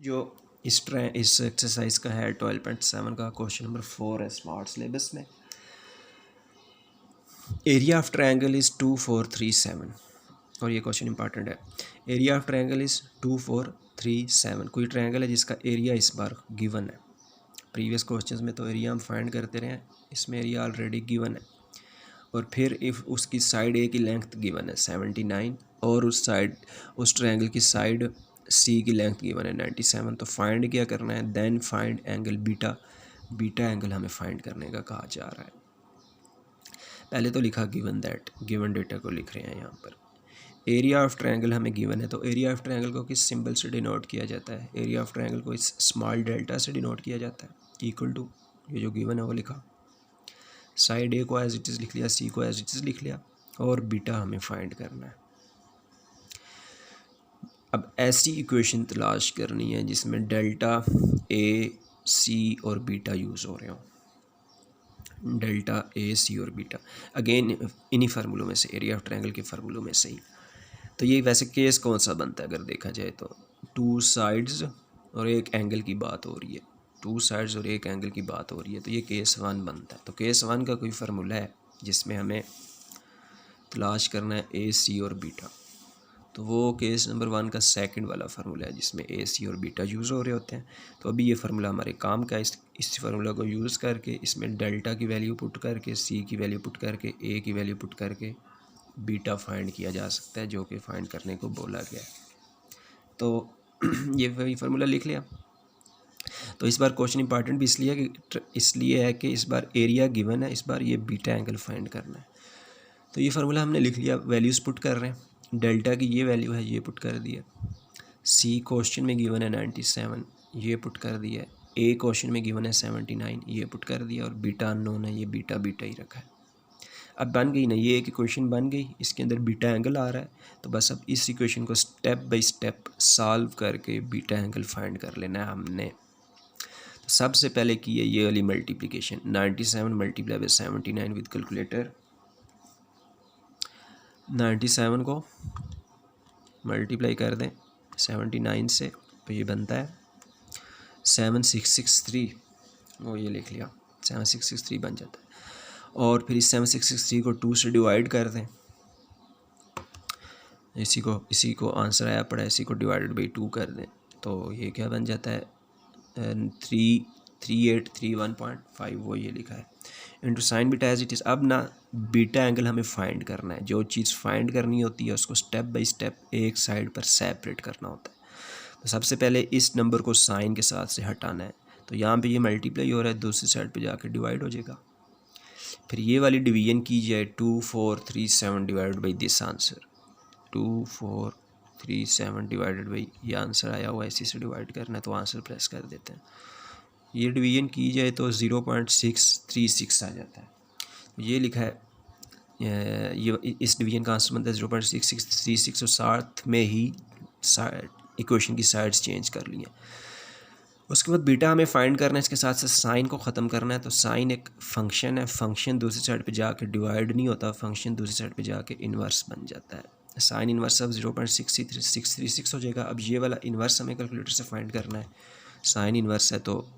जो इस एक्सरसाइज का है 12.7 का क्वेश्चन नंबर 4 है स्मार्ट सिलेबस में। एरिया ऑफ ट्रायंगल इज़ 2437 और ये क्वेश्चन इंपॉर्टेंट है। Area of triangle is 2437। कोई ट्रायंगल है जिसका एरिया इस बार गिवन है। प्रीवियस क्वेश्चंस में तो एरिया हम फाइंड करते रहे हैं, इसमें एरिया ऑलरेडी गिवन है। और फिर इफ़ उसकी साइड ए की लेंथ गिवन है 79 और उस ट्रायंगल की साइड सी की लेंथ गिवन है 97, तो फाइंड क्या करना है, then find angle beta. Beta angle हमें फाइंड करने का कहा जा रहा है। पहले तो लिखा गिवन दैट, गिवन डेटा को लिख रहे हैं यहाँ पर। एरिया ऑफ ट्रायंगल हमें गिवन है, तो एरिया ऑफ ट्रायंगल को किस सिंबल से डिनोट किया जाता है? एरिया ऑफ ट्रायंगल को इस स्मॉल डेल्टा से डिनोट किया जाता है, इक्वल टू ये जो गिवन है वो लिखा, साइड ए को एज इट इज़ लिख लिया, सी को एज इट इज़ लिख लिया, और बीटा हमें फाइंड करना है। अब ऐसी इक्वेशन तलाश करनी है जिसमें डेल्टा ए सी और बीटा यूज़ हो रहे हो। डेल्टा ए सी और बीटा अगेन इन्हीं फार्मूलों में से, एरिया ऑफ ट्रायंगल के फार्मूलों में से ही। तो ये वैसे केस कौन सा बनता है अगर देखा जाए तो, टू साइड्स और एक एंगल की बात हो रही है, टू साइड्स और एक एंगल की बात हो रही है, तो ये केस 1 बनता है। तो केस 1 का कोई फार्मूला है जिसमें हमें तलाश करना है ए सी और बीटा, तो वो केस नंबर 1 का सेकंड वाला फार्मूला है जिसमें ए सी और बीटा यूज़ हो रहे होते हैं। तो अभी ये फार्मूला हमारे काम का है। इस फार्मूला को यूज़ करके इसमें डेल्टा की वैल्यू पुट करके, सी की वैल्यू पुट करके, ए की वैल्यू पुट करके बीटा फाइंड किया जा सकता है, जो कि फाइंड करने को बोला गया है। तो ये वही फार्मूला लिख लिया। तो इस बार क्वेश्चन इंपॉर्टेंट भी इसलिए है कि इस बार एरिया गिवन है, इस बार ये बीटा एंगल फाइंड करना है। तो ये फार्मूला हमने लिख लिया, वैल्यूज़ पुट कर रहे हैं। डेल्टा की ये वैल्यू है, ये पुट कर दिया। सी क्वेश्चन में गिवन है 97, ये पुट कर दिया। ए क्वेश्चन में गिवन है 79, ये पुट कर दिया। और बीटा अननोन है, ये बीटा बीटा ही रखा है। अब बन गई ना, ये एक इक्वेशन बन गई, इसके अंदर बीटा एंगल आ रहा है। तो बस अब इस इक्वेशन को स्टेप बाय स्टेप सॉल्व करके बीटा एंगल फाइंड कर लेना है हमने। तो सबसे पहले की है ये वाली multiplication, 97 multiply by 79 with calculator. 97 को मल्टीप्लाई कर दें 79 से, तो ये बनता है 7663, वो ये लिख लिया, 7663 बन जाता है। और फिर इस 7663 को 2 से डिवाइड कर दें, इसी को आंसर आया पड़ा, इसी को डिवाइडेड बाई 2 कर दें, तो ये क्या बन जाता है 3831.5, वो ये लिखा है, into sine beta as it is. अब ना बीटा एंगल हमें फाइंड करना है, जो चीज़ फाइंड करनी होती है उसको स्टेप बाय स्टेप एक साइड पर सेपरेट करना होता है। तो सबसे पहले इस नंबर को साइन के साथ से हटाना है, तो यहाँ पे ये मल्टीप्लाई हो रहा है, दूसरी साइड पे जाकर डिवाइड हो जाएगा। फिर ये वाली डिवीजन की जाए 2437 divided by this answer, 2437 divided by ये आंसर आया हुआ है, इसी से डिवाइड करना है, तो आंसर प्रेस कर देते हैं। ये डिवीजन की जाए तो 0.636 आ जाता है, ये लिखा है। ये इस डिवीजन का आंसर बनता है 0.6636, और साथ में ही इक्वेशन की साइड्स चेंज कर ली हैं। उसके बाद बीटा हमें फाइंड करना है, इसके साथ साथ साइन को ख़त्म करना है। तो साइन एक फंक्शन है, फंक्शन दूसरी साइड पे जाके डिवाइड नहीं होता, फंक्शन दूसरी साइड पे जाके इन्वर्स बन जाता है। साइन इन्वर्स अब 0.636 हो जाएगा। अब ये वाला इन्वर्स हमें कैलकुलेटर से फाइंड करना है। साइन इन्वर्स है तो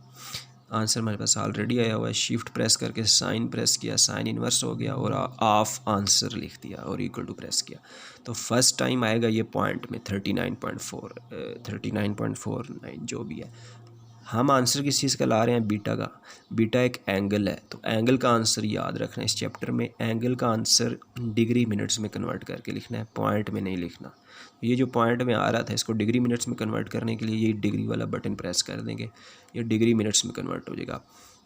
आंसर हमारे पास ऑलरेडी आया हुआ है, शिफ्ट प्रेस करके साइन प्रेस किया, साइन इन्वर्स हो गया, और ऑफ आंसर लिख दिया और इक्वल टू प्रेस किया। तो फर्स्ट टाइम आएगा ये पॉइंट में 39.49 जो भी है। हम आंसर किस चीज़ का ला रहे हैं, बीटा का। बीटा एक एंगल है, तो एंगल का आंसर याद रखना है। इस चैप्टर में एंगल का आंसर डिग्री मिनट्स में कन्वर्ट करके लिखना है, पॉइंट में नहीं लिखना। ये जो पॉइंट में आ रहा था, इसको डिग्री मिनट्स में कन्वर्ट करने के लिए ये डिग्री वाला बटन प्रेस कर देंगे, ये डिग्री मिनट्स में कन्वर्ट हो जाएगा।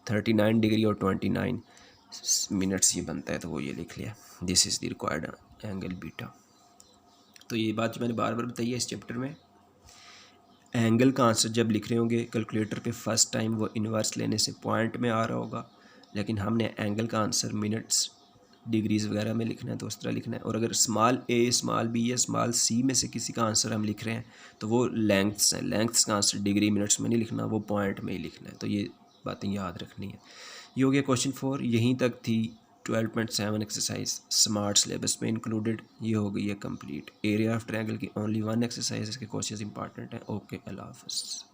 39 डिग्री और 29 मिनट्स ये बनता है, तो वो ये लिख लिया, this is the required angle beta. तो ये बात जो मैंने बार बार बताई है इस चैप्टर में, एंगल का आंसर जब लिख रहे होंगे कैलकुलेटर पे फर्स्ट टाइम, वो इन्वर्स लेने से पॉइंट में आ रहा होगा, लेकिन हमने एंगल का आंसर मिनट्स डिग्रीज़ वगैरह में लिखना है, तो उस तरह लिखना है। और अगर स्मॉल ए, स्मॉल बी या स्मॉल सी में से किसी का आंसर हम लिख रहे हैं, तो वो लेंथ्स हैं, लेंथ्स का आंसर डिग्री मिनट्स में नहीं लिखना, वो पॉइंट में ही लिखना है। तो ये बातें याद रखनी है। ये हो गया क्वेश्चन 4, यहीं तक थी 12.7 एक्सरसाइज स्मार्ट सिलेबस में इंक्लूडेड, ये हो गई है कंप्लीट। एरिया ऑफ ट्रायंगल की ओनली 1 एक्सरसाइज, इसके क्वेश्चंस इंपॉर्टेंट हैं। ओके, अल्लाह हाफ़िज़।